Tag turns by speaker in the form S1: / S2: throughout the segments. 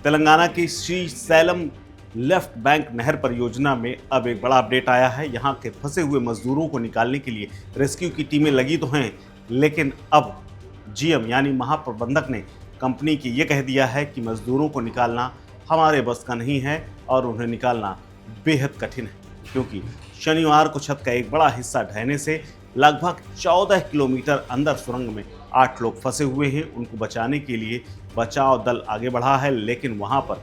S1: तेलंगाना की Shri slam left bank नहर परियोजना में अब एक बड़ा अपडेट आया है। यहाँ के फंसे हुए मजदूरों को निकालने के लिए रेस्क्यू की टीमें लगी तो हैं, लेकिन अब जीएम यानी महाप्रबंधक ने कंपनी की ये कह दिया है कि मजदूरों को निकालना हमारे बस का नहीं है और उन्हें निकालना बेहद कठिन है, क्योंकि शनिवार को छत का एक बड़ा हिस्सा ढहने से लगभग 14 किलोमीटर अंदर सुरंग में 8 लोग फंसे हुए हैं। उनको बचाने के लिए बचाव दल आगे बढ़ा है, लेकिन वहां पर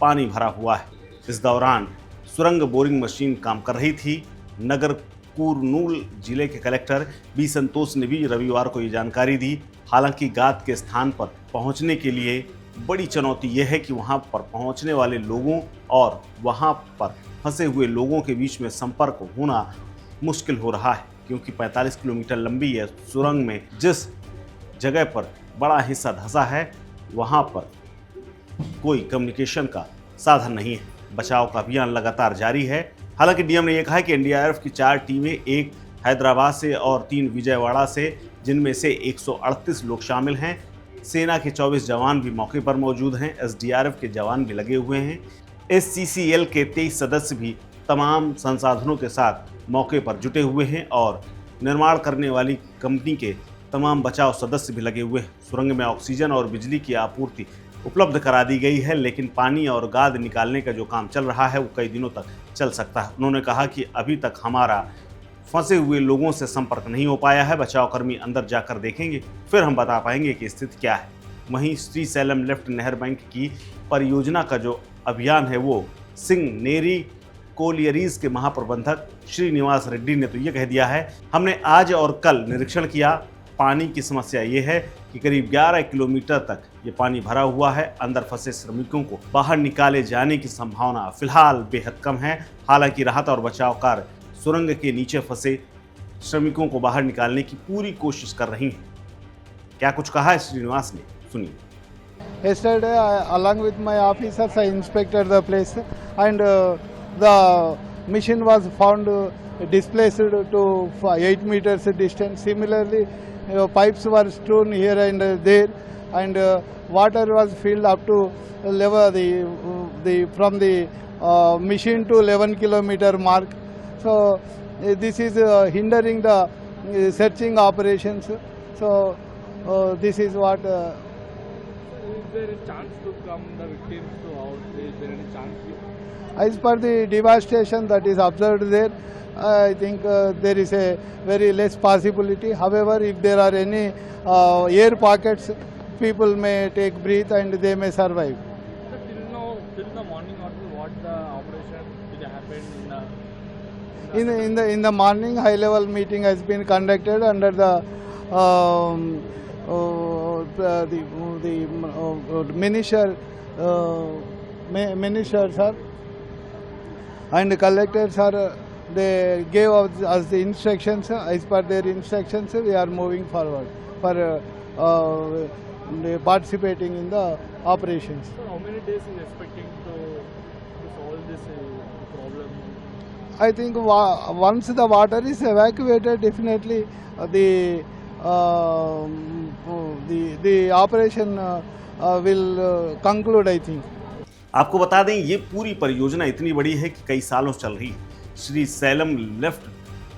S1: पानी भरा हुआ है। इस दौरान सुरंग बोरिंग मशीन काम कर रही थी। नगर कुरनूल जिले के कलेक्टर बी संतोष ने भी रविवार को ये जानकारी दी। हालांकि गाद के स्थान पर पहुंचने के लिए बड़ी चुनौती यह है कि वहां पर पहुंचने वाले लोगों और वहां पर फंसे हुए लोगों के बीच में संपर्क होना मुश्किल हो रहा है, क्योंकि 45 किलोमीटर लंबी है सुरंग में जिस जगह पर बड़ा हिस्सा धंसा है वहां पर कोई कम्युनिकेशन का साधन नहीं है। बचाव का अभियान लगातार जारी है। हालांकि डीएम ने यह कहा कि एनडीआरएफ की 4 टीमें, एक हैदराबाद से और 3 विजयवाड़ा से, जिनमें से 138 लोग शामिल हैं। सेना के 24 जवान भी मौके पर मौजूद हैं। एसडीआरएफ के जवान भी लगे हुए हैं। एससीसीएल के 23 सदस्य भी तमाम संसाधनों के साथ मौके पर जुटे हुए हैं और निर्माण करने वाली कंपनी के तमाम बचाव सदस्य भी लगे हुए हैं। सुरंग में ऑक्सीजन और बिजली की आपूर्ति उपलब्ध करा दी गई है, लेकिन पानी और गाद निकालने का जो काम चल रहा है वो कई दिनों तक चल सकता है। उन्होंने कहा कि अभी तक हमारा फंसे हुए लोगों से संपर्क नहीं हो पाया है। बचाव कर्मी अंदर जाकर देखेंगे, फिर हम बता पाएंगे कि स्थिति क्या है। वहीं श्री सैलम लेफ्ट नहर बैंक की परियोजना का जो अभियान है वो सिंगनेरी कोलियरीज के महाप्रबंधक श्रीनिवास रेड्डी ने तो ये कह दिया है, हमने आज और कल निरीक्षण किया। पानी की समस्या ये है कि करीब 11 किलोमीटर तक ये पानी भरा हुआ है। अंदर फंसे श्रमिकों को बाहर निकाले जाने की संभावना फिलहाल बेहद कम है। हालांकि राहत और बचाव कार्य सुरंग के नीचे फंसे श्रमिकों को बाहर निकालने की पूरी कोशिश कर रही हैं। क्या कुछ कहा है श्रीनिवास ने, सुनिए।
S2: Yesterday, along with my officers, I inspected the place, and the machine was found displaced to 8 meters distance. Similarly, pipes were strewn here and there, and water was filled up to level from the machine to 11 kilometer mark. So this is hindering the searching operations. So this is what.
S3: Is there a chance to come the victims to out? Is there any chance?
S2: As per the devastation that is observed there, I think there is a very less possibility. However, if there are any air pockets, people may take breath and they may survive.
S3: So till the morning or what the operation which happened
S2: In the morning, high level meeting has been conducted under the minister, sir, and collectors are. They gave us the instructions. As per their instructions, we are moving forward for participating in the operations.
S3: So how many days is expecting to solve this problem?
S2: I think once the water is evacuated, definitely the operation will conclude, I think.
S1: आपको बता दें ये पूरी परियोजना इतनी बड़ी है कि कई सालों से चल रही है। श्री सैलम लेफ्ट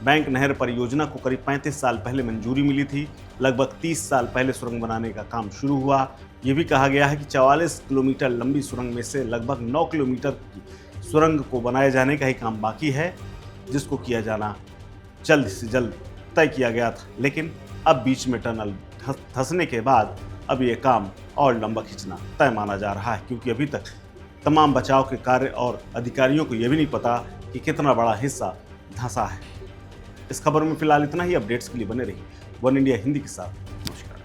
S1: बैंक नहर परियोजना को करीब 35 साल पहले मंजूरी मिली थी। लगभग 30 साल पहले सुरंग बनाने का काम शुरू हुआ। ये भी कहा गया है कि 44 किलोमीटर लंबी सुरंग में से लगभग 9 किलोमीटर की सुरंग को बनाए जाने का ही काम बाकी है, जिसको किया जाना जल्द से जल्द तय किया गया था। लेकिन अब बीच में टनल धंसने के बाद अब ये काम और लंबा खींचना तय माना जा रहा है, क्योंकि अभी तक तमाम बचाव के कार्य और अधिकारियों को यह भी नहीं पता कि कितना बड़ा हिस्सा धंसा है। इस खबर में फिलहाल इतना ही। अपडेट्स के लिए बने रहिए वन इंडिया हिंदी के साथ। नमस्कार।